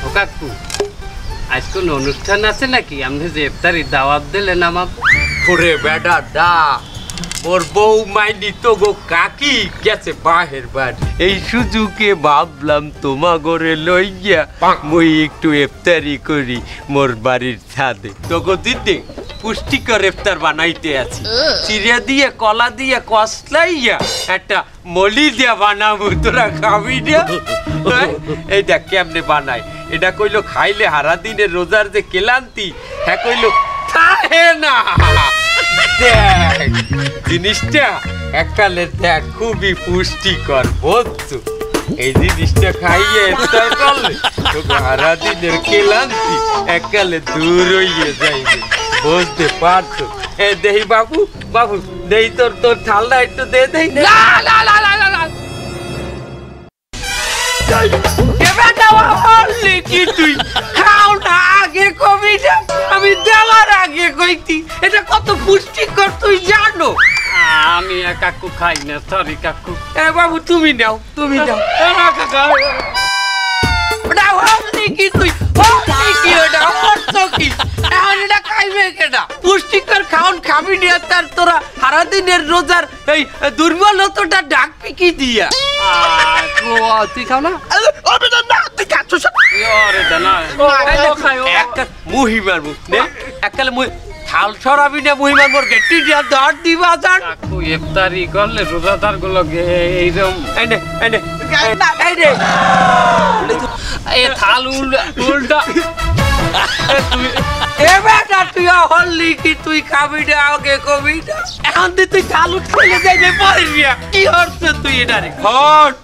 ও কাকু আজ কোন অনুষ্ঠান আছে নাকি? আপনি যে ইফতারি দাওয়াত দিলেন আমাকে। ওরে বেটা দা, মোর বউ মাইনি তো গো কাকি গেছে বাহের বাড়ি। এই সুযোগে ভাবলাম তোমা ঘরে লই গিয়া মই একটু ইফতারি করি মোর বাড়ির ছাদে। তোগো দিতে পুষ্টিকর ইফতার বানাইতে আছি। চিড়ে দিয়ে কলা দিয়ে কষলাইয়া একটা মলি দিয়া বানাবো, তোরা খাবি না? এই দেখ কেমনে বানাই। এটা কইলো খাইলে হারা দিনের রোজার যে ক্লান্তি হ্যাঁ কইলো থাকে না। দেখ জিনিসটা এককালে দেখ খুবই পুষ্টিকর বুঝছো। এই জিনিসটা খাইয়ে ইফতার করলে তোকে সারা দিনের ক্লান্তি এককালে দূর হইয়ে যাইবে, বুঝতে পারছো? এ দেহি বাবু, বাবু দেহি তোর ঠান্ডা একটু দে দেই। তুই খাও না আগে কবি না, আমি দেওয়ার আগে কইতি। এটা কত পুষ্টিকর তুই জানো? আমি কাকু খাই না, সরি কাকু। এ বাবু তুমি নাও, তুমি নাও। কাকা ওটা হলদি কি তুই? হলদি কি ওটা? অর্থ কি? এখন এটা খাইবে কেডা? পুষ্টিকর খাওন খাবি না তার তোরা সারা দিনের রোজার এই দুর্বলতাটা ডাকবি কি দিয়া? তুই খাও না? তুই খাচ্ছ একটা মুহি মারবো এককালে মুহি থাল সরাবি না, মুহি মারবো গেটি দিয়া দর দিবা জান। কাকু ইফতারি করলে রোজাদার গুলো এইরকম এনে এনে এই রে এই থাল উল্টা তুই এ বেটা তুই হললি কি তুই খাবি না আগে কবি না? এখন তুই থাল উঠলে যাইবে পারিয়া কি হচ্ছে তুই এটা রে? হট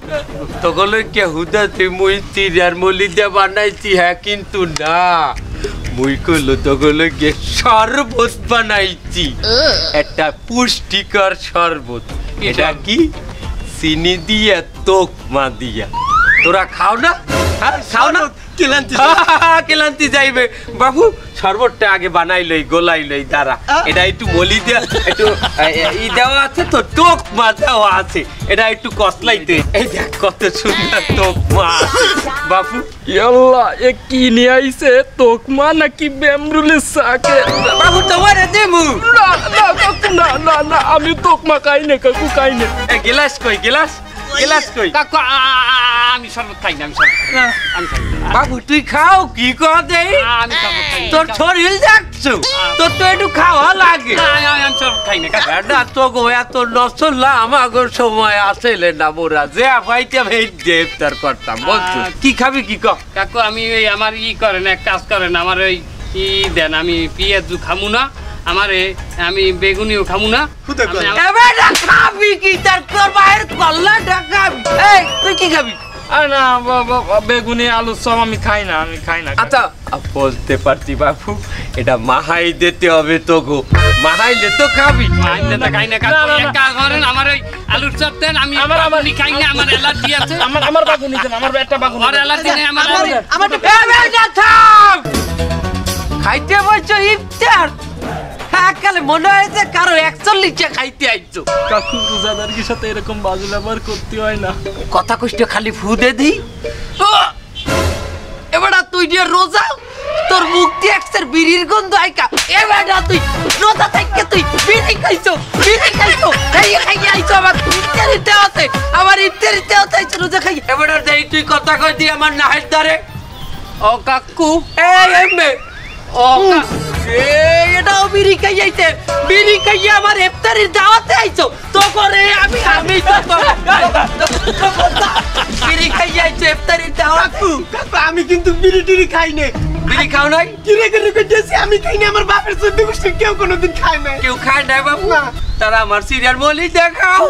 তোগুলো কে হুদা তুই মুই তিরার মলি দিয়ে বানাইছি হ্যাঁ, কিন্তু না মুই কইলো তোগুলো কে শরবত বানাইছি, একটা পুষ্টিকর শরবত। এটা কি? চিনি দিয়ে তোকমা দিয়া। তোরা খাও না? খাও না? ক্লান্তি যাইবে বাবু। শরবতটা আগে বানাই লই, গোলাই লই, দাঁড়া। এটা একটু মলি দেওয়া, একটু ই দেওয়া আছে তো, তোকমা দেওয়া আছে। এটা একটু কসলাইতে। এই দেখ কত সুন্দর তোকমা আছে বাবু। ইয়াল্লা এ কি নিয়ে আইছে? তোকমা নাকি বেমরুলের সাকে? বাবু তোমারে দেমু। না না না না, আমি তোকমা খাই না কাকু, খাই না। গিলাস কই? গিলাস কই? কাকু আমি শরবত খাই না, আমি শরবত খাই না। বাবু তুই খাও কি কর দেই? আমি শরবত খাই না। তোর শরীর দেখছো, তোর তো একটু খাওয়া লাগে। আমি শরবত খাই না কাকু। না তো গো এত নসল্লা আমাগো সময় আসলে না, মোরা যে ভাইটা ভাই ইফতার করতাম বলছো। কি খাবি কি কর? কাকু আমি ওই আমার ই করেন, এক কাজ করেন, আমার ওই ই দেন, আমি পেঁয়াজু খামু না, আমারে আমি বেগুনিও খামু না। এবার খাবি কি? তার তোর বাইরে কল্লাটা খাবি। এই তুই কি খাবি? না বেগুনি আলু সব আমি খাই না, আমি খাই না। আচ্ছা বলতে পারতি বাবু, এটা মাহাই দিতে হবে তো গো, মাহাইলে তো খাবি। মাইনে তো খাই না কাকু। এক কাজ করেন, আমার ওই আলুর চপ দেন, আমি বেগুনি খাই না, আমার অ্যালার্জি আছে। আমার বাগুনি দেন, আমার একটা বাগুনি। আর অ্যালার্জি নেই আমার। খাইতে বলছো ইফতার? কালে মনে হয়েছে কারো 41 খাইতে আইছো। কাকু রোজাদারের সাথে এরকম বাজে ব্যবহার করতে হয় না। কথা কষ্ট খালি ফুদে দিই। এবারে তুই যে রোজা, তোর মুখ দিয়ে একসের বিড়ির গন্ধ আইকা। এবারে তুই রোজা থেকে তুই বিড়ি খাইছো। এই খাইয়ে আইছো আমার ইফতারিতে হতে, আমার ইফতারিতে হতে আইছো রোজা খাই। এবারে দেই তুই কথা কই দি আমার নাহের দারে। ও কাকু এই এমে ও এটাও বিড়ি খাইয়াইতে, বিড়ি খাইয়া আমার ইফতারির দাওয়াতে আইছো তো করে। আমি তো বিড়ি খাইয়াইছো ইফতারির দাওয়াত। কাকু আমি কিন্তু বিড়ি টিড়ি খাই না। বিড়ি খাও নাই? কিরে কইতেছি আমি খাই না, আমার বাপের চোদ্দ গোষ্ঠী কেউ কোনোদিন খায় না। কেউ খায় না বাবু? তারা আমার সিরিয়াল বলি দেখাও।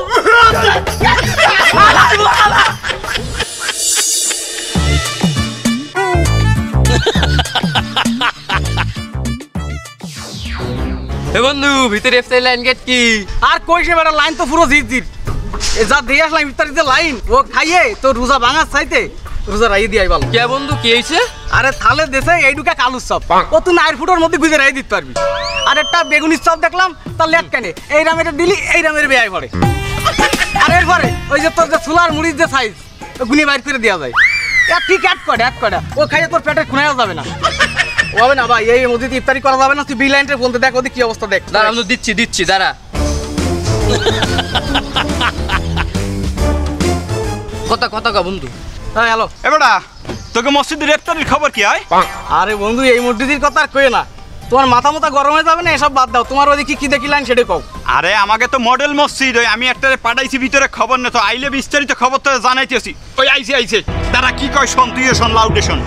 বন্ধু ভিতরে ইফতারি লাইন গেট কি? আর কইছে বেটা লাইন তো পুরো জিজির। এ যা দিয়ে আসলাম ইফতারিতে লাইন, ও খাইয়ে তো রোজা ভাঙার চাইতে রোজা রাই দিয়ে আইবাল। কে বন্ধু কি হইছে? আরে থালে দেশে এইটুকা কালুর চপ, ও তুই 9 ফুটের মধ্যে গুজে রাই দিতে পারবি। আর একটা বেগুনির চপ দেখলাম, তার লেট কেনে এই রামের দিলি এই রামের বেয়াই পড়ে। আর এরপরে ওই যে তোর যে চুলার মুড়ির যে সাইজ গুনি বাইর করে দেওয়া যায়। ঠিক এক কটা ও খাইয়ে তোর পেটে খুনাইও যাবে না হবে না ভাই এই মধ্যে ইফতারি করা যাবে না তুই বিল লাইনটা বলতে দেখ ওদের কি অবস্থা দেখ দাঁড়া আমি দিচ্ছি দাঁড়া কথা বন্ধু হ্যাঁ হ্যালো এবারে তোকে মসজিদের ইফতারির খবর কি হয়? আরে বন্ধু এই মসজিদের কথা আর কয়ে না তোমার মাথা গরম হয়ে যাবে না এসব বাদ দাও তোমার ওদিকে কি দেখিলেন সেটা কও আরে আমাকে তো মডেল মসজিদ ওই আমি একটা পাঠাইছি ভিতরে খবর না তো আইলে বিস্তারিত খবর তো জানাইতেছি ওই আইছে তারা কি কয় শোন তুইও শোন লাউডে শোন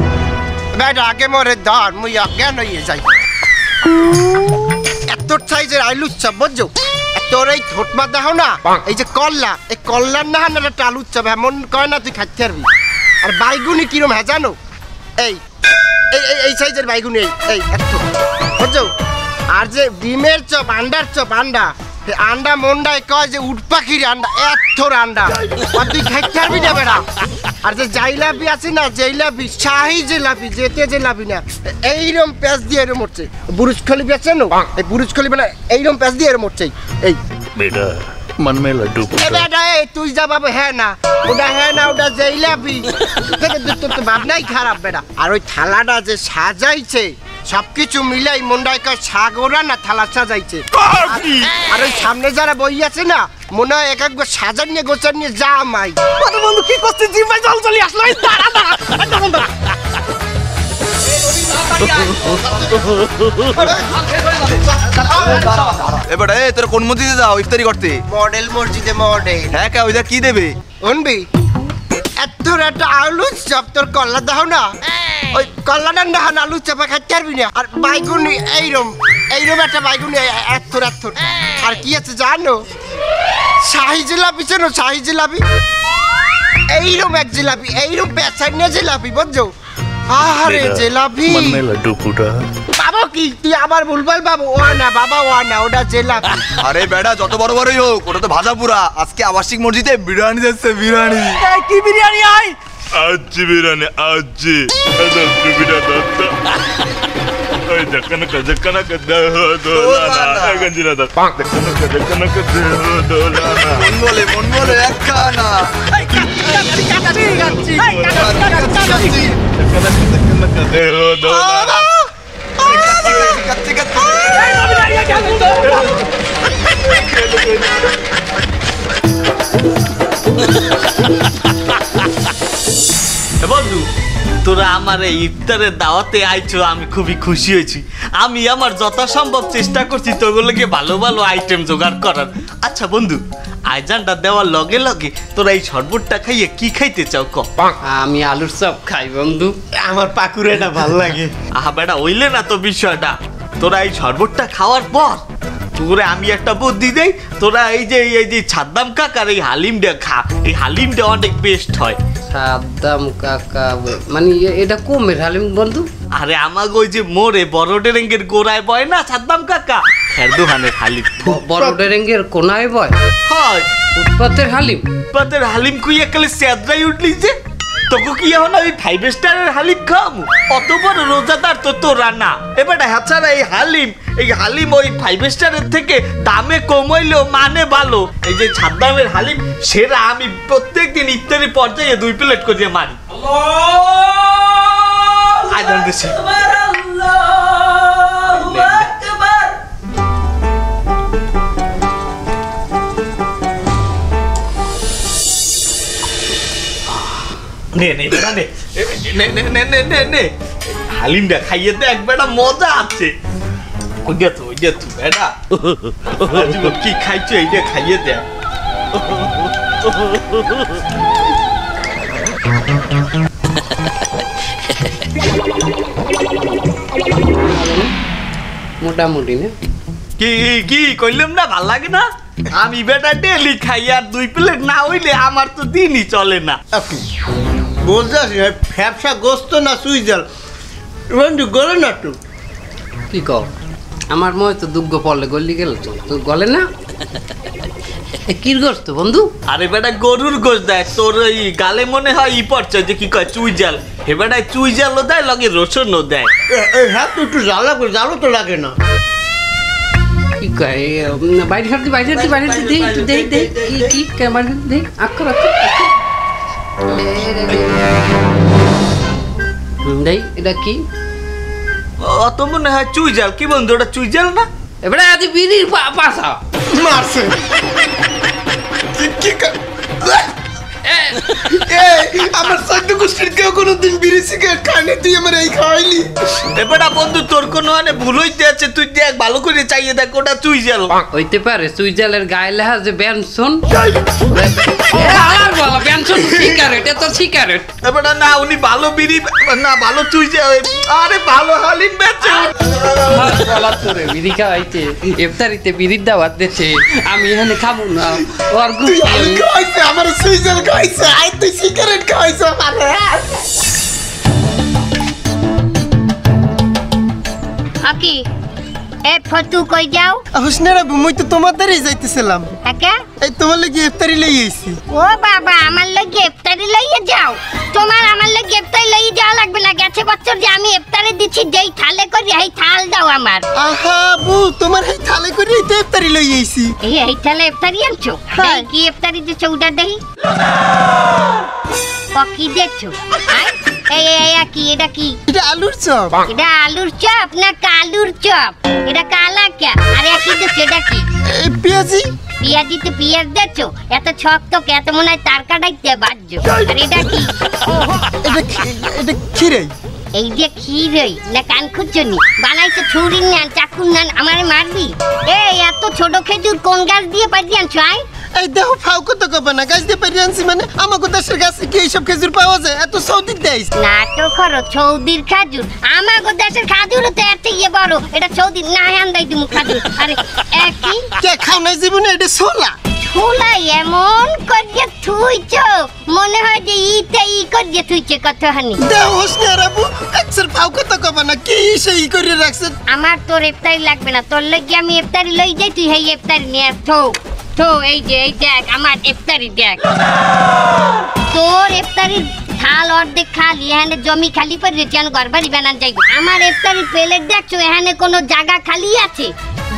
বেটা আগে মরে ধর মুই অজ্ঞান হয়ে যাই এত সাইজের আলুর চাপ বুঝছো তোর এই ঠোঁটমা দেখো না এই যে কল্লা এই কল্লার না হান একটা আলুর চাপ এমন কয় না তুই খাইতে পারবি আর বাইগুনি কিরম হ্যাঁ জানো এই এই সাইজের বাইগুনি এই এত বুঝছো আর যে ডিমের চপ আন্ডার চপ আন্ডা আন্ডা মন্ডায় কয় যে উট পাখির আন্ডা এত আন্ডা আর তুই খাইতে পারবি না বেটা আর যে জাইলাপি আছে না জাইলাপি শাহি জিলাপি যেতে জিলাপি না এইরকম প্যাঁচ দিয়ে এরম উঠছে বুরুজ খলিফা আছে না এই বুরুজ খলিফা না এইরকম প্যাঁচ দিয়ে এরম উঠছে এই बेटा मन में लड्डू এ বেটা এই তুই যা বাবা হ্যাঁ না ওটা জাইলাপি থেকে তোর তো ভাবনাই খারাপ বেটা আর ওই থালাটা যে সাজাইছে সবকিছু মিলাই মন্ডায় কয় সাগরা না থালা সাজাইছে আর ওই সামনে যারা বই আছে না মনে হয় এক একবার সাজান নিয়ে গোচার নিয়ে যা মাই আরে বন্ধু কি করছিস জিম ভাই জল চলে আসলো এই দাঁড়া এবারে তোর কোন মসজিদে যাও ইফতারি করতে মডেল মসজিদে মডেল হ্যাঁ কে ওইটা কি দেবে শুনবি এত একটা আলু চপ তোর কল্লা দাও না ওই কল্লাটা না আলু চাপা খাইতে পারবি না আর বাইগুনি এইরম একটা বাইগুনি এত আর কি আছে জানো শাহি জিলাপি চেনো শাহি জিলাপি এইরম এক জিলাপি এইরম পেঁচাই নিয়ে জিলাপি বুঝছো আরে জিলাপি मन में लड्डू फूटा বাবা কি তুই আবার ভুলভাল বাবু ও না বাবা ও না ওটা জিলাপি আরে বেটা যত বড় বড়ই হোক ওটা তো ভাজা পুরা আজকে আবাসিক মসজিদে বিরিয়ানি দিচ্ছে বিরিয়ানি এই কি বিরিয়ানি আই आज बिरयानी आज बिरा दत्ता ओए जक्कन का दोलाना गंजिरा दत्ता जक्कन का दोलाना মন বলে একখানা जक्कन का दोलाना বন্ধু তোরা আমার এই ইফতারের দাওয়াতে আইছো আমি খুবই খুশি হয়েছি আমি আমার যথাসম্ভব চেষ্টা করছি তোগুলোকে ভালো ভালো আইটেম জোগাড় করার আচ্ছা বন্ধু আইজানটা দেওয়ার লগে লগে তোরা এই শরবতটা খাইয়ে কি খাইতে চাও ক আমি আলুর চপ খাই বন্ধু আমার পাকুড়েটা ভাল লাগে আহা বেটা ওইলে না তো বিষয়টা তোরা এই শরবতটা খাওয়ার পর তোরে আমি একটা বুদ্ধি দেই তোরা এই যে ছাদ্দাম কাকার এই হালিমটা খা এই হালিমটা অনেক বেস্ট হয় সাদ্দাম কাকা মানে এটা কমের হালিম বন্ধু আরে আমাকে ওই যে মোড়ে বড় ডেরেঙ্গের গোড়ায় বয় না সাদ্দাম কাকা এর দোকানের হালিম বড় ডেরেঙ্গের কোনায় বয় হয় ফুটপাতের হালিম ফুটপাতের হালিম কুই একালে স্যাদরাই উঠলি যে তোকে কি এখন আমি 5 স্টারের হালিম খাওয়াবো অত বড় রোজাদার তো তোরা না এবারে হাছাড়া এই হালিম ওই 5 স্টারের থেকে দামে কম হইলেও মানে ভালো এই যে ছাদ্দামের হালিম সেরা আমি প্রত্যেকদিন ইফতারি পর্যায়ে 2 প্লেট করে মারি আজান দিছে নে হালিমটা খাইয়ে দেখ বেটা মজা আছে ওইটা তো বেটা কি খাইছো এইটা খাইয়ে দেখ মোটামুটি না কি কইলাম না ভাল লাগে না আমি বেটা ডেলি খাই আর 2 প্লেট না হইলে আমার তো দিনই চলে না বুঝছিস ফ্যাপসা গোস্ত না সুইজাল বন্ধু গলে না তো কি কও আমার মনে তো দুগ্গ পড়লে গলি গেল তো গলে না কি গোস্ত বন্ধু আরে বেটা গরুর গোস্ত দেয় তোর ওই গালে মনে হয় ই পড়ছে যে কি কয় চুইজাল হে বেটা চুইজালও দেয় লগে রসুনও দেয় হ্যাঁ তো একটু জ্বালো তো লাগে না কি কয় বাইরে দে একটু দে কি ক্যামেরা দে আক্কর দেই এটা কি অত মনে হয় চুইজাল কি বন্ধু ওটা চুইজাল না এবারে আদি বিড়ির পাশা মারছে আমার সদ্য গোষ্ঠীর কেউ কোনোদিন বিড়ি সিগারেট খায়নি তুই আমার এই খাওয়াইলি এবারে বন্ধু তোর কোনো মানে ভুল হইতে আছে তুই দেখ ভালো করে চাইয়ে দেখ ওটা চুইজাল হইতে পারে সুইজালের গায়ে লেখা যে বেনসন আর বলো বেনসন সিগারেট এত সিগারেট এবারে না উনি ভালো বিড়ি না ভালো চুইজাল আরে ভালো হালিম বেচে বলা তোরে বিড়ি খাওয়াইতে ইফতারিতে বিড়ির দাওয়াত দিচ্ছে আমি এখানে খাবো না ওর খাইছে আমার সুইজাল খাইছে আই তুই সিগারেট খাইছে মানে আকি এ ফটু কই যাও হুসনারা মুই তো তোমার দ্বারাই যাইতেছিলাম একা এই তোমার লাগি ইফতারি লই আইছি ও বাবা আমার লাগি ইফতারি লইয়ে যাও তোমার আমার লাগি ইফতারি লইয়ে যাওয়া লাগবে না গেছে বছর যে আমি ইফতারি দিছি যেই থালে করে এই থাল দাও আমার আহা বউ তোমার এই থালে করে তো ইফতারি লই আইছি এই থালে ইফতারি আনছো এই কি ইফতারি দিছো উডা দেই কি দেখছো এই কি এটা কি এটা আলুর চপ এটা আলুর চপ না কালুর চপ এটা কালা কে আরে কি দেখছো এটা কি পেঁয়াজি পেঁয়াজি তো পেঁয়াজ দেখছো এত ছক তো এত মনে হয় তার কাটাইতে বাজছো আর এটা কি এটা খিরাই এই যে খিরই না কান খুঁজছনি বানাইছো ছুরি নেন চাকু নেন আমারে মারবি এই এত ছোট খেজুর কোন গাছ দিয়ে পাইছি আনছো আয় এই দেখো ফাও কত কবে না গাছ দিয়ে পাইছি আনছি মানে আমাকে দেশের গাছে কি এইসব খেজুর পাওয়া যায় এত সৌদির দেশ নাটক করো সৌদির খাজুর আমাকে দেশের খাজুর তো এত ইয়ে বড় এটা সৌদির না আন্দাই দিমু খাজুর আরে একই কে খাও নাই জীবনে এটা ছোলা ছোলা এমন করিয়ে থুইছো মনে হয় যে ইতে ই করিয়ে থুইছে কতখানি দেও হোসনে রাবু একসের ফাও কত কবে না কি সেই করে রাখছ আমার তোর ইফতারি লাগবে না তোর লাগি আমি ইফতারি লই যাই তুই এই ইফতারি নিয়ে থো তো এই যে এই দেখ আমার ইফতারি দেখ তোর ইফতারি থাল অর্ধেক খালি এখানে জমি খালি পড়ে যেন ঘরবাড়ি বানান যাইব আমার ইফতারি প্লেট দেখছো এখানে কোনো জায়গা খালি আছে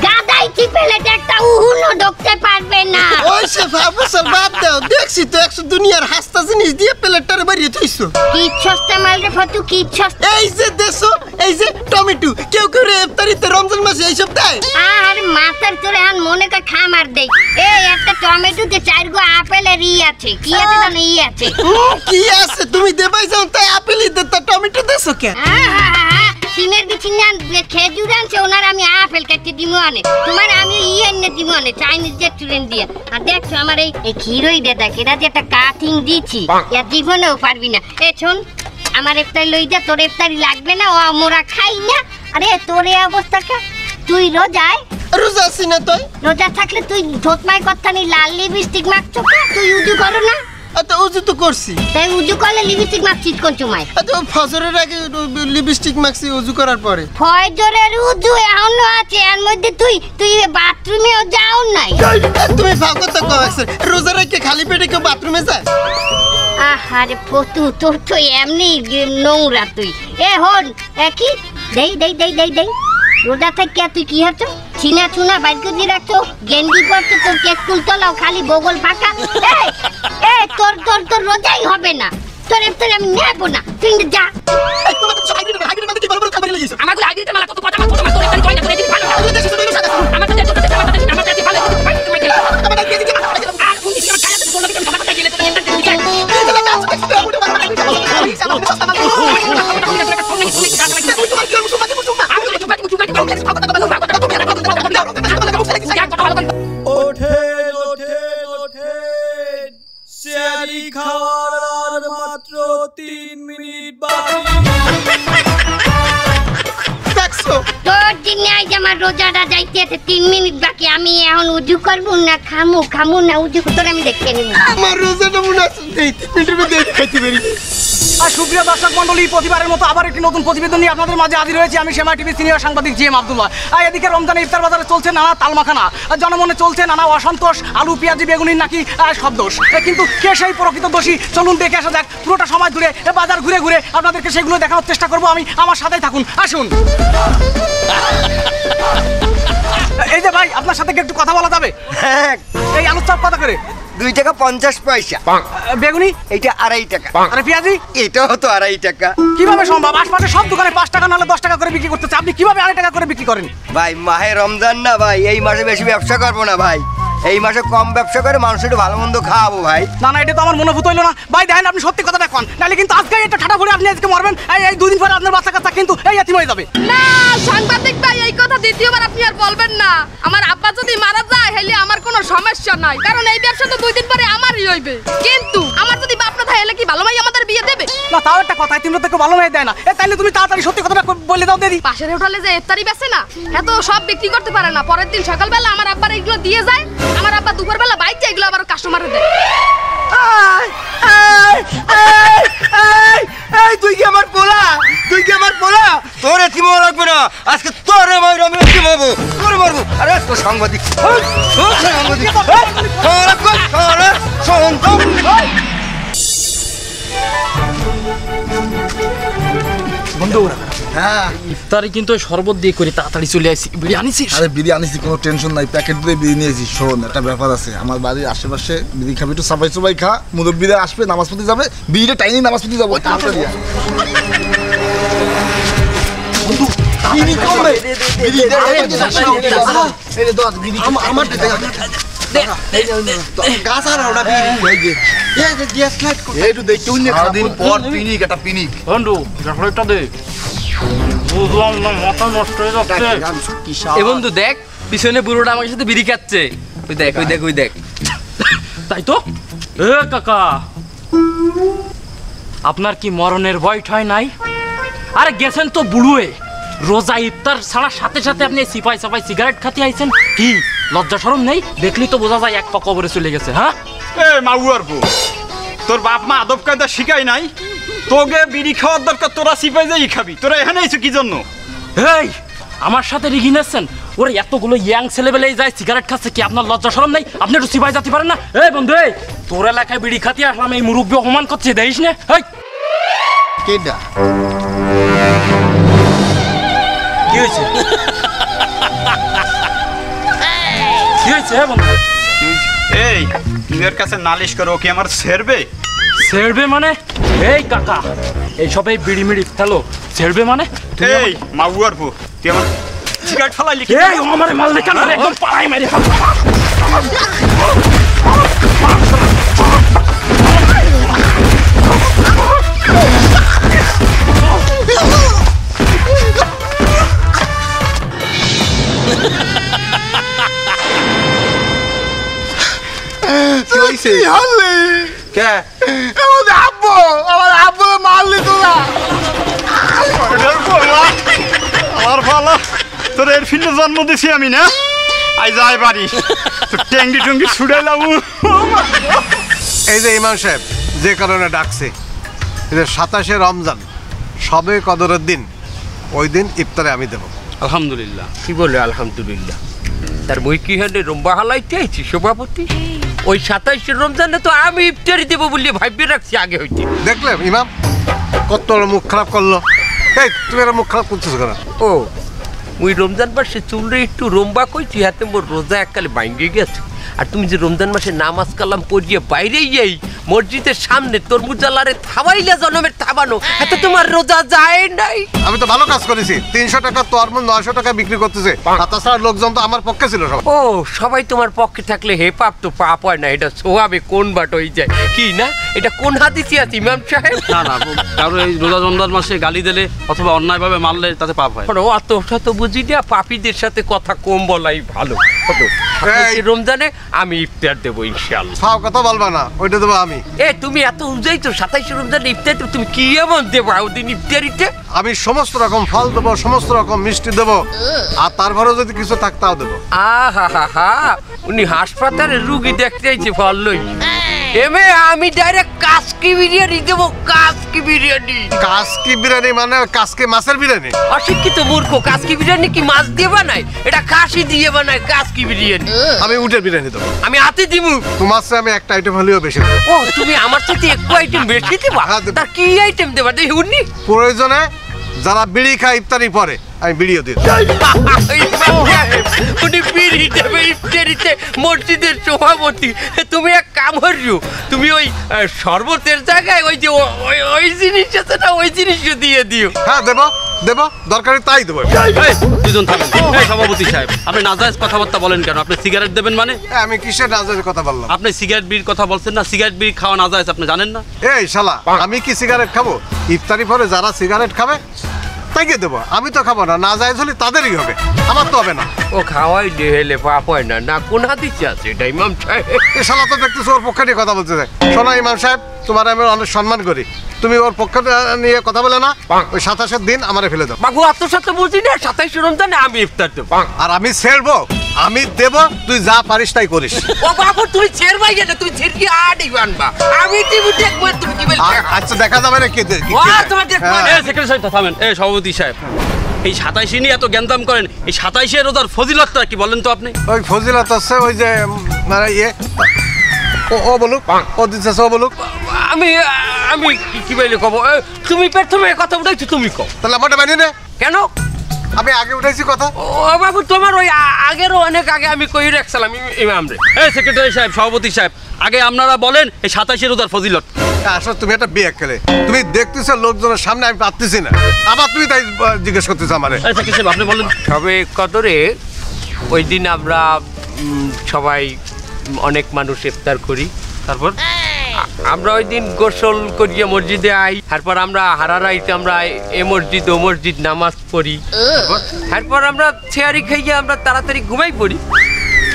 গাদাই কি প্লেট একটা উহুনো ঢুকতে পারবে না ওই সে ফাবসল বাদ দাও দেখছি তো 100 দুনিয়ার হাসতা জিনিস দিয়ে প্লেটটার বাড়িয়ে থইছো কি সস্তা মাল রে ফটু কি সস্তা এই যে দেশো এই যে টমেটো কেউ কেউ ইফতারিতে রমজান মাসে এইসব দেয় আর মাথার তোরে আন মনে কা খামার দেই এই একটা টমেটোতে 4 গো আপেলের ই আছে কি আছে জানো ই আছে কি আছে তুমি দেবাই যাও তাই আপেলই দে তা টমেটো দেছো কে সিনের বিচিনান খেজুর আনছে ওনার আমি আপেল কেটে দিমু আনে তোমার আমি ই এনে দিমু আনে চাইনিজ রেস্টুরেন্ট দিয়ে আর দেখছো আমার এই ক্ষীরই দে দেখ এটা যে একটা কাটিং দিছি ইয়া জীবনেও পারবি না এ শোন আমার ইফতারি লই যা তোর ইফতারি লাগবে না ও মোরা খাই না আরে তোর এই অবস্থাটা তুই রোজায় রোজা আছি না তুই রোজা থাকলে তুই ঠোঁটমাই কথা নি লাল লিপস্টিক মাখছো তুই উজু করো না আচ্ছা উজু তো করছি তাই উজু করলে লিপস্টিক মাখছিস কোন সময় আচ্ছা ফজরের আগে লিপস্টিক মাখছি উজু করার পরে ফজরের উজু এখনো আছে এর মধ্যে তুই বাথরুমেও যাও নাই তুমি ফাও কথা কও রোজা রেখে খালি পেটে কেউ বাথরুমে যায় আহারে ফটু তোর তো এমনি নোংরা তুই এ হন কি দেই রোজা থেকে তুই কি হচ্ছ ছিনা চুনা বাইর করে রাখছো গেন্ডি করছো তোর কেক তুলতলাও খালি বগল ফাঁকা এই তোর রোজাই হবে না তোর এফতার আমি নেবো না তুই যা তোমার তো আইডির মধ্যে কি বলবো খাবার লাগিয়েছো আমার তো আইডিতে মালা কত কথা তোর এফতার কই না তোর এদিকে ভালো আমার তো আমার কাছে ভালো আমার কাছে ভালো আমার কাছে আর কোন দিকে খায়া তো বলবি কেন খাবার গেলে তো এফতার দিতে ওঠেন শেয়ারি খাওয়ার মাত্র 3 মিনিট বাকি দেখছো তোর দিনে আজ আমার রোজাটা যাইতে 3 মিনিট বাকি আমি এখন উজু করব না খামু না উজু তোর আমি দেখতে নিব আমার রোজাটা মনে আছে 3 মিনিটের মধ্যে খাইতে পারি আর সুপ্রিয় দর্শক মণ্ডলী প্রতিবারের মতো আবার একটি নতুন প্রতিবেদন নিয়ে আপনাদের মাঝে হাজির হয়েছে আমি সেমা টিভি সিনিয়র সাংবাদিক জিএম আব্দুল্লাহ। আর এদিকে রমজানে ইফতার বাজারে চলছে নানা তালমাখানা, জনমনে চলছে নানা অসন্তোষ, আলু পেঁয়াজি বেগুনির নাকি সব দোষ, কিন্তু কে সেই প্রকৃত দোষী চলুন দেখে আসা যাক। পুরোটা সময় ধরে বাজার ঘুরে ঘুরে আপনাদেরকে সেগুলো দেখানোর চেষ্টা করবো আমি, আমার সাথেই থাকুন, আসুন। এই যে ভাই, আপনার সাথে একটু কথা বলা যাবে? এই আলুর চপ কত করে? 2 টাকা 50 পয়সা। বেগুনি এইটা 2.5 টাকা। আরে পেঁয়াজি এটাও তো 2.5 টাকা। কিভাবে সম্ভব? আশপাশে সব দোকানে 5 টাকা নাহলে 10 টাকা করে বিক্রি করতেছে, আপনি কিভাবে 2.5 টাকা করে বিক্রি করেন? ভাই মাহে রমজান না ভাই, এই মাসে বেশি ব্যবসা করবো না ভাই, এই মাসে কম ব্যবসা করে মানুষের একটু ভালো মন্দ খাওয়াবো ভাই। না না, এটা তো আমার মনোভূত হইলো না ভাই। দেখেন আপনি সত্যি কথা দেখুন, নাহলে কিন্তু আজকে এটা ঠাটা ভরে আপনি আজকে মরবেন, এই 2 দিন পরে আপনার বাচ্চা কাচ্চা কিন্তু এই এতিম হয়ে যাবে। না সাংবাদিক ভাই, এই কথা দ্বিতীয়বার আপনি আর বলবেন না। আমার আব্বা যদি মারা যায় তাহলে আমার কোনো সমস্যা নাই, কারণ এই ব্যবসা তো 2 দিন পরে আমারই হইবে। কিন্তু আমার যদি বাপ না থাকে কি ভালো ভাই আমাদের বিয়ে দেবে? না তাও একটা কথা, তিনটা থেকে ভালো মেয়ে দেয় না। তাইলে তুমি তাড়াতাড়ি সত্যি কথাটা বলে দাও দিদি। পাশের হোটেলে যে ইফতারি বেচে না, এত সব বিক্রি করতে পারে না। পরের দিন সকালবেলা আমার আব্বার এগুলো দিয়ে যায়, আমার আব্বা দুপুরবেলা বাইরে এগুলো আবার কাস্টমারে দেয়। তুই কি আমার পোলা? তুই কি আমার পোলা? তোর এতিম হওয়া লাগবে না, আজকে তোর আমি এতিম হবো, তোর মারবো। আরে তোর সাংবাদিক বন্ধু হ্যাঁ ইফতারি কিন্তু শরবত দিয়ে করে তাড়াতাড়ি চলে আসি। বিড়ি আনিছিস? আরে বিড়ি আনিছি, কোনো টেনশন নাই, প্যাকেট দিয়ে বিড়ি নিয়েছি। শোন একটা ব্যাপার আছে, আমার বাড়ির আশেপাশে বিড়ি খাবি, একটু সাফাই সবাই খা, মুরব্বীরা আসবে, নামাজ পড়তে যাবে, বিড়িটা টাইনি নামাজ পড়তে যাবো। বন্ধু বিড়ি কম রে, বিড়ি দে আমার দে গাছ আর ওটা বিড়ি এই যে গ্যাস লাইট কো একটু দেখ তুই নে সারাদিন পর পিনিক একটা পিনিক। বন্ধু একটা দে, বুঝলাম না, মাথা নষ্ট হয়ে যাচ্ছে। এ বন্ধু দেখ, পিছনে বুড়োটা আমার সাথে বিড়ি খাচ্ছে, ওই দেখ ওই দেখ ওই দেখ। তাই তো? এ কাকা, আপনার কি মরণের ভয় ঠয় নাই? আরে গেছেন তো বুড়ুয়ে, রোজা ইফতার ছাড়া সাথে সাথে আপনি সিপাই সাপাই সিগারেট খাতে আইছেন, কি লজ্জা শরম নেই? দেখলি তো বোঝা যায় এক পা কবরে চলে গেছে। হ্যাঁ এ মাউয়ার বউ, তোর বাপ মা আদব কায়দা শিখাই নাই? তোকে বিড়ি খাওয়ার দরকার, তোরা সিপাই যাই খাবি। তোরা এখানে আইছো কি জন্য? এই আমার সাথে রিগি নেছেন? ওরা এতগুলো ইয়াং ছেলেবেলে যায় সিগারেট খাচ্ছে, কি আপনার লজ্জা শরম নেই? আপনি একটু সিপাই যেতে পারেন না? এই বন্ধু, এই তোর এলাকায় বিড়ি খাতে আসলাম, এই মুরব্বী অপমান করছে, দেখিস না? এই কেডা কি হয়েছে? কি হয়েছে বন্ধু? এই তুই এর কাছে নালিশ করো, কি আমার ছেড়বে? ছেড়বে মানে? এই কাকা, এই সবাই বিড়ি মিড়ি ফেলো, ছেড়বে মানে? এই মাউয়ার বউ, তুই আমার সিগারেট ফেলাইলি? এই আমারে মাল দেখে না, একদম পাড়াই মেরে ফেল। কি হইছে? কে আমার আব্বু মারলি তোরা। আমার ভালো, তোর এর ফিল্ডে জন্ম দিছি আমি না? আই যাই বাড়ি, তোর ট্যাঙ্গি টুঙ্গি ছুড়াইলাম। এই যে ইমাম সাহেব যে কারণে ডাকছে, 27শে রমজান, সবে কদরের দিন, ওই দিন ইফতারে আমি দেব। আলহামদুলিল্লাহ। কি বলে আলহামদুলিল্লাহ? তার বই কি হলে রম্বা হালাইতে আইছি সভাপতি? ওই 27শে রমজানে তো আমি ইফতারি দেবো বলে ভাবিয়ে রাখছি আগে হইতে। দেখলেন ইমাম কত মুখ খারাপ করলো। এই তুমি এরা মুখ খারাপ করতেছো কেন? ও ওই রমজান মাসে চুলরে একটু রম্বা কইছি, হাতে মোর রোজা এককালে বাইঙ্গে গেছে। আর তুমি যে রমজান মাসে নামাজ কালাম পড়িয়ে বাইরেই যাই মসজিদের সামনে তরমুজালারে থাবাইলা জনমের থাবানো, এত তোমার রোজা যায় নাই? আমি তো ভালো কাজ করেছি, 300 টাকা তরমুজ 900 টাকা বিক্রি করতেছে। তাছাড়া লোকজন তো আমার পক্ষে ছিল সব। ও সবাই তোমার পক্ষে থাকলে হে পাপ তো পাপ হয় না, এটা সোয়াবে কোন বাট হয়ে যায় কি না? এটা কোন হাদিসে আছে ইমাম সাহেব? না না, কারণ এই রোজা রমজান মাসে গালি দিলে অথবা অন্যায়ভাবে মারলে তাতে পাপ হয়। ও অত শত বুঝি না, পাপীদের সাথে কথা কম বলাই ভালো। রমজানে আমি ইফতার দেবো ইনশাআল্লাহ। সব কথা বলবা না, ওইটা দেবো আমি। এ তুমি এত উজাই তো 27শে রমজানে ইফতার দেবো, তুমি কি এমন দেবা ওদিন ইফতারিতে? আমি সমস্ত রকম ফল দেবো, সমস্ত রকম মিষ্টি দেবো, আর তারপরেও যদি কিছু থাকে তাও দেবো। আহা হা হা, উনি হাসপাতালে রুগী দেখতে আইছে ফল লই। এমে আমি ডাইরেক্ট কাসকি বিরিয়ানি দেবো, কাসকি বিরিয়ানি। কাসকি বিরিয়ানি মানে কাসকি মাছের বিরিয়ানি? অশিক্ষিত মূর্খ, কাসকি বিরিয়ানি কি মাছ দিয়ে বানায়? এটা খাসি দিয়ে বানায় কাসকি বিরিয়ানি। আমি উটের বিরিয়ানি দেবো। আমি হাতে দিব। তোমার চেয়ে আমি একটা আইটেম হলেও বেশি দেবো। ও তুমি আমার সাথে একটু আইটেম বেশি দেবা? তার কি আইটেম দেবা দেখি উনি? প্রয়োজনে যারা বিড়ি খায় ইফতারি পরে আমি বিড়িও দিই। উনি বিড়ি দেবে ইফতারিতে, মসজিদের সভাপতি। তুমি এক কাম করিও, তুমি ওই শরবতের জায়গায় ওই যে ওই জিনিস আছে না, ওই জিনিসও দিয়ে দিও। হ্যাঁ দেবো দেবো, দরকারি তাই দেবো। দুজন থাকেন। এই সভাপতি সাহেব, আপনি নাজায়েজ কথাবার্তা বলেন কেন? আপনি সিগারেট দেবেন মানে? আমি কিসের নাজায়েজ কথা বললাম? আপনি সিগারেট বিড়ির কথা বলছেন না? সিগারেট বিড়ি খাওয়া নাজায়েজ, আপনি জানেন না? এই শালা, আমি কি সিগারেট খাবো? ইফতারি পরে যারা সিগারেট খাবে তাইকে দেবো, আমি তো খাবো না। নাজায়েজ হলে তাদেরই হবে, আমার তো হবে না। ও খাওয়াই দেহেলে পাপ হয় না, না কোন হাদিসে আছে এটা ইমাম সাহেব? এই শালা তো দেখতেছো ওর পক্ষে নিয়ে কথা বলতে চাই। শোনো ইমাম সাহেব, তোমার আমি অনেক সম্মান করি, তুমি ওর পক্ষে নিয়ে কথা বলে না। ওই 27 দিন আমারে ফেলে দাও। বাবু আপনার সাথে বুঝি না, 27 রমজানে আমি ইফতার দেবো। আর আমি ছেড়বো, আমি দেবো, তুই যা পারিস তাই করিস। ও বাবু তুই ছেড়বাই না, তুই ছেড়কি আডি বানবা, আমি টিভি দেখবো, তুমি কি বলছো? আচ্ছা দেখা যাবে না কি ও তোমার দেখবো। এই সেক্রেটারি সাহেব থামেন। এই সভাপতি সাহেব, এই 27 নিয়ে এত জ্ঞানদাম করেন, এই 27 রোজার ফজিলতটা কি বলেন তো আপনি? ওই ফজিলত আছে, ওই যে মানে ইয়ে, ও বলুক, ও দিচ্ছে ও বলুক। আমি আমি কি বলে কব? তুমি প্রথমে কথা উঠাইছো, তুমি কও। তাহলে আমারটা বানিয়ে নে। কেন? আমি আগে উঠাইছি কথা। ও বাবু তোমার ওই আগেরও অনেক আগে আমি কই রাখছিলাম ইমাম রে। এই সেক্রেটারি সাহেব, সভাপতি সাহেব, আগে আপনারা বলেন এই 27 রোজার ফজিলত। আসলে তুমি একটা বিয়ে খেলে, তুমি দেখতেছো লোকজনের সামনে, আমি পারতেছি না, আবার তুমি তাই জিজ্ঞেস করতেছো আমারে। এই সেক্রেটারি সাহেব আপনি বলেন। সবে কদরে ওই দিন আমরা সবাই অনেক মানুষ ইফতার করি। তারপর আমরা ওই দিন গোসল করিয়ে মসজিদে আই, তারপর আমরা হারারাইতে আমরা এ মসজিদ ও মসজিদ নামাজ পড়ি, তারপর আমরা ছেয়ারি খাইয়ে আমরা তাড়াতাড়ি ঘুমাই পড়ি।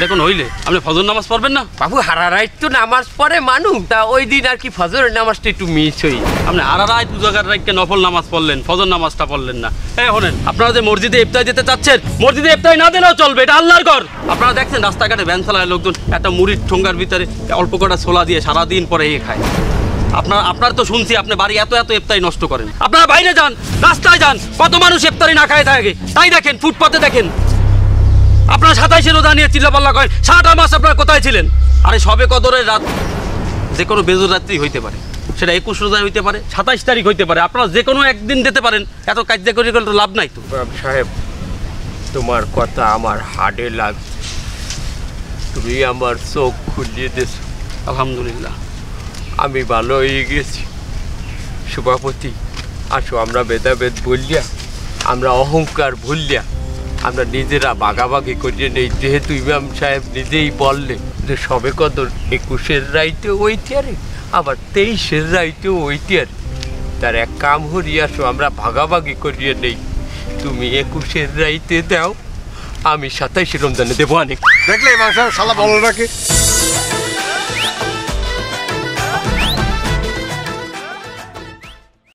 দেখুন হইলে আপনি ফজর নামাজ পড়বেন না? বাবু হারারাইত তো নামাজ পড়ে মানুষ, তা ওই দিন আর কি ফজরের নামাজটা একটু মিস হই। আপনি হারারাইত উজাগার রাইতকে নফল নামাজ পড়লেন, ফজর নামাজটা পড়লেন না। এই শোনেন, আপনারা যে মসজিদে ইফতার দিতে চাচ্ছেন, মসজিদে ইফতার না দিলেও চলবে, এটা আল্লাহর ঘর। আপনারা দেখছেন রাস্তাঘাটে ভ্যান চালায় লোকজন একটা মুড়ির ঠোঙ্গার ভিতরে অল্প কটা ছোলা দিয়ে সারাদিন পরে এ খায়। আপনার তো শুনছি আপনি বাড়ি এত ইফতারি নষ্ট করেন। আপনারা বাইরে যান, রাস্তায় যান, কত মানুষ ইফতারি না খায় থাকে, তাই দেখেন ফুটপাতে দেখেন। আপনারা 27 রোজা নিয়ে চিল্লাপাল্লা করেন, 7টা মাস আপনারা কোথায় ছিলেন? আরে সবে কদরের রাত যে কোনো বেজর রাত্রি হইতে পারে, সেটা 21 রোজায় হইতে পারে, 27 তারিখ হইতে পারে। আপনারা যে কোনো একদিন দিতে পারেন, এত কাজে করে গেলে তো লাভ নাই তো। সাহেব তোমার কথা আমার হাড়ে লাগ, তুমি আমার চোখ খুলিয়ে দিয়েছ। আলহামদুলিল্লাহ আমি ভালো হয়ে গেছি। সভাপতি আসো, আমরা ভেদাভেদ ভুলিয়া, আমরা অহংকার ভুলিয়া, আমরা নিজেরা ভাগাভাগি করিয়ে নেই। যেহেতু ইমাম সাহেব নিজেই বললে যে সবে কদর 21-এর রাইতে ওইটারে, আবার 23-এর রাইতে ওইটারে, তার এক কাম হরিয়ে আসো, আমরা ভাগাভাগি করিয়ে নেই। তুমি 21-এর রাইতে দাও, আমি 27 রমজানে দেবো অনেক। দেখলে ইমাম সাহেব শালা বলো নাকি?